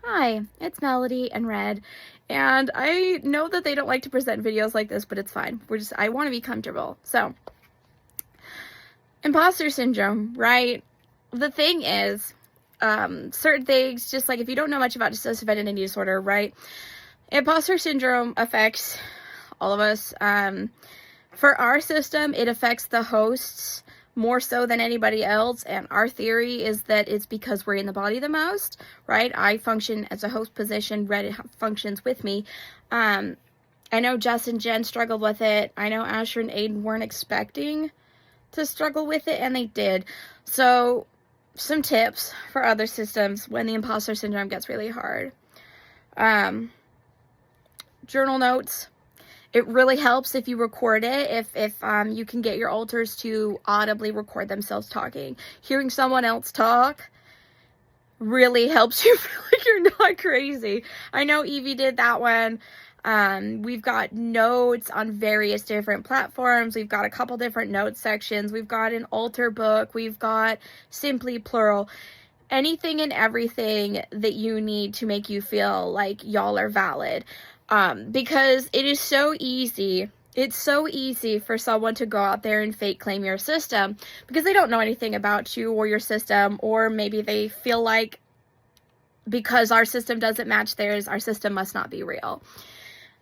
Hi, it's Melody and Red, and I know that they don't like to present videos like this, but it's fine. I want to be comfortable. So, imposter syndrome, right? The thing is, certain things, just like if you don't know much about dissociative identity disorder, right? Imposter syndrome affects all of us. For our system, it affects the hosts more so than anybody else, and our theory is that it's because we're in the body the most, right? I function as a host position, Red functions with me. I know Jess and Jen struggled with it. I know Asher and Aiden weren't expecting to struggle with it, and they did. So, some tips for other systems when the imposter syndrome gets really hard. Journal notes. It really helps if you record it, if you can get your alters to audibly record themselves talking. Hearing someone else talk really helps you feel like you're not crazy. I know Evie did that one. We've got notes on various different platforms. We've got a couple different note sections. We've got an alter book. We've got Simply Plural. Anything and everything that you need to make you feel like y'all are valid. Because it is so easy. It's so easy for someone to go out there and fake claim your system because they don't know anything about you or your system, or maybe they feel like because our system doesn't match theirs, our system must not be real.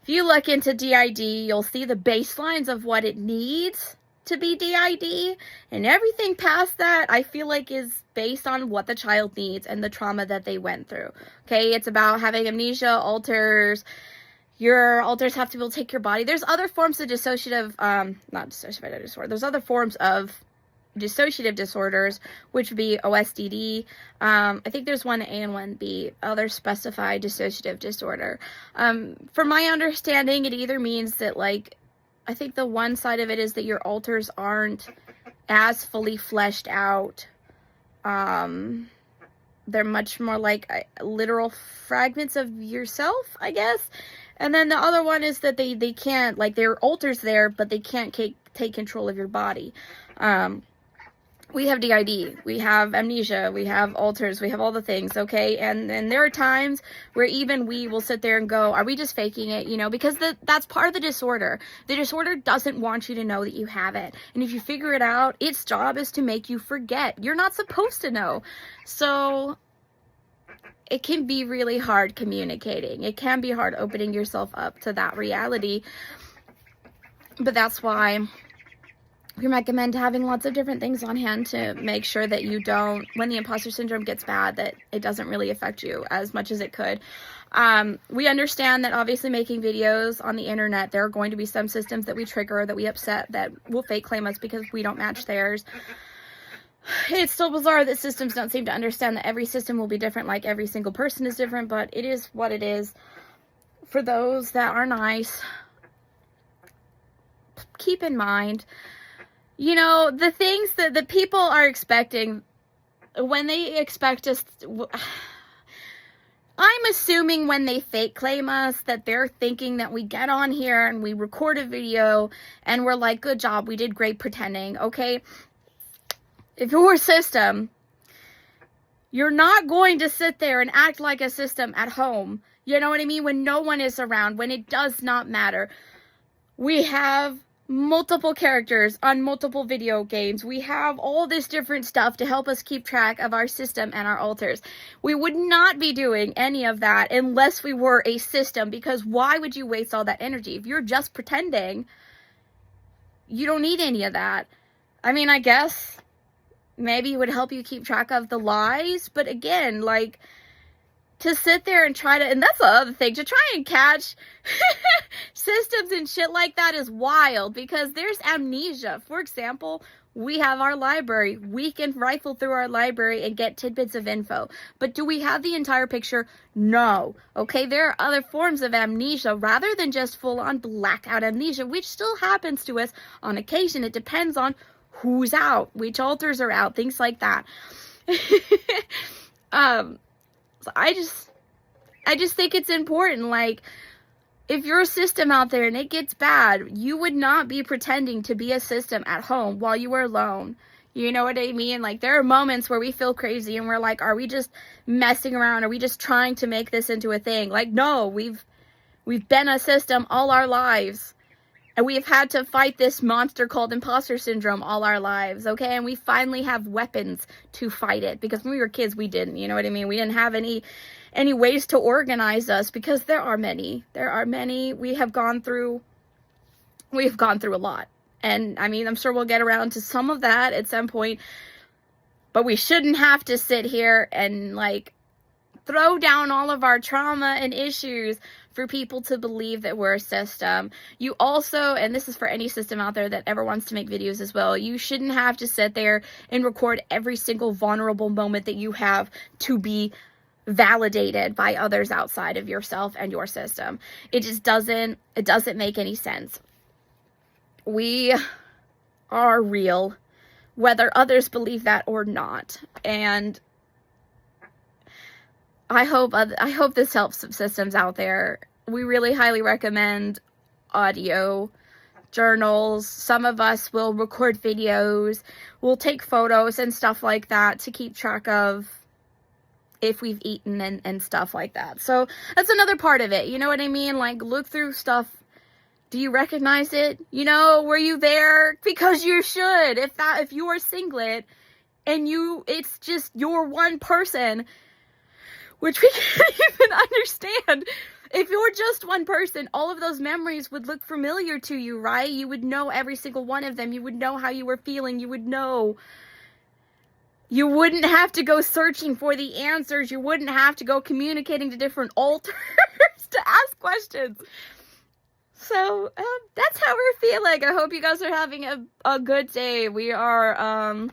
If you look into DID, you'll see the baselines of what it needs to be DID, and everything past that I feel like is based on what the child needs and the trauma that they went through. Okay, it's about having amnesia, alters. Your alters have to be able to take your body. There's other forms of dissociative, not dissociative identity disorder. There's other forms of dissociative disorders, which would be OSDD. I think there's one A and one B, other specified dissociative disorder. From my understanding, it either means that, like, I think the one side of it is that your alters aren't as fully fleshed out. They're much more like literal fragments of yourself, I guess. And then the other one is that they can't, like, there are alters there, but they can't take control of your body. We have DID, we have amnesia, we have alters, we have all the things, okay? And there are times where even we will sit there and go, are we just faking it? You know, because that's part of the disorder. The disorder doesn't want you to know that you have it. And if you figure it out, its job is to make you forget. You're not supposed to know. So it can be really hard communicating. It can be hard opening yourself up to that reality. But that's why we recommend having lots of different things on hand to make sure that you don't, when the imposter syndrome gets bad, that it doesn't really affect you as much as it could. We understand that obviously making videos on the internet, there are going to be some systems that we trigger, that we upset, that will fake claim us because we don't match theirs. It's still bizarre that systems don't seem to understand that every system will be different, like every single person is different, but it is what it is. For those that are nice, keep in mind, you know, the things that the people are expecting when they expect us. I'm assuming when they fake claim us that they're thinking that we get on here and we record a video and we're like, good job, we did great pretending, okay? If you're a system, you're not going to sit there and act like a system at home. You know what I mean? When no one is around, when it does not matter. We have multiple characters on multiple video games. We have all this different stuff to help us keep track of our system and our alters. We would not be doing any of that unless we were a system, because why would you waste all that energy? If you're just pretending, you don't need any of that. I mean, I guess maybe it would help you keep track of the lies, but again, like, to sit there and try to, and that's the other thing, to try and catch systems and shit like that is wild, because there's amnesia. For example, we have our library. We can rifle through our library and get tidbits of info. But do we have the entire picture? No. Okay, there are other forms of amnesia rather than just full-on blackout amnesia, which still happens to us on occasion. It depends on who's out, which alters are out, things like that. So I just think it's important, like, if you're a system out there and it gets bad, you would not be pretending to be a system at home while you were alone. You know what I mean? Like, there are moments where we feel crazy and we're like, are we just messing around? Are we just trying to make this into a thing? Like, no, we've been a system all our lives. And we have had to fight this monster called imposter syndrome all our lives, okay? And we finally have weapons to fight it. Because when we were kids, we didn't, you know what I mean? We didn't have any ways to organize us, because there are many. There are many. We have gone through a lot. And, I mean, I'm sure we'll get around to some of that at some point. But we shouldn't have to sit here and, like, throw down all of our trauma and issues for people to believe that we're a system. You also, and this is for any system out there that ever wants to make videos as well, you shouldn't have to sit there and record every single vulnerable moment that you have to be validated by others outside of yourself and your system. It just doesn't make any sense. We are real, whether others believe that or not. And I hope this helps some systems out there. We really highly recommend audio journals. Some of us will record videos. We'll take photos and stuff like that to keep track of if we've eaten and stuff like that. So that's another part of it. You know what I mean? Like, look through stuff. Do you recognize it? You know, were you there? Because you should. If you are singlet and it's just your one person, which we can't even understand. If you're just one person, all of those memories would look familiar to you, right? You would know every single one of them. You would know how you were feeling. You would know. You wouldn't have to go searching for the answers. You wouldn't have to go communicating to different alters to ask questions. So, that's how we're feeling. I hope you guys are having a good day. We are,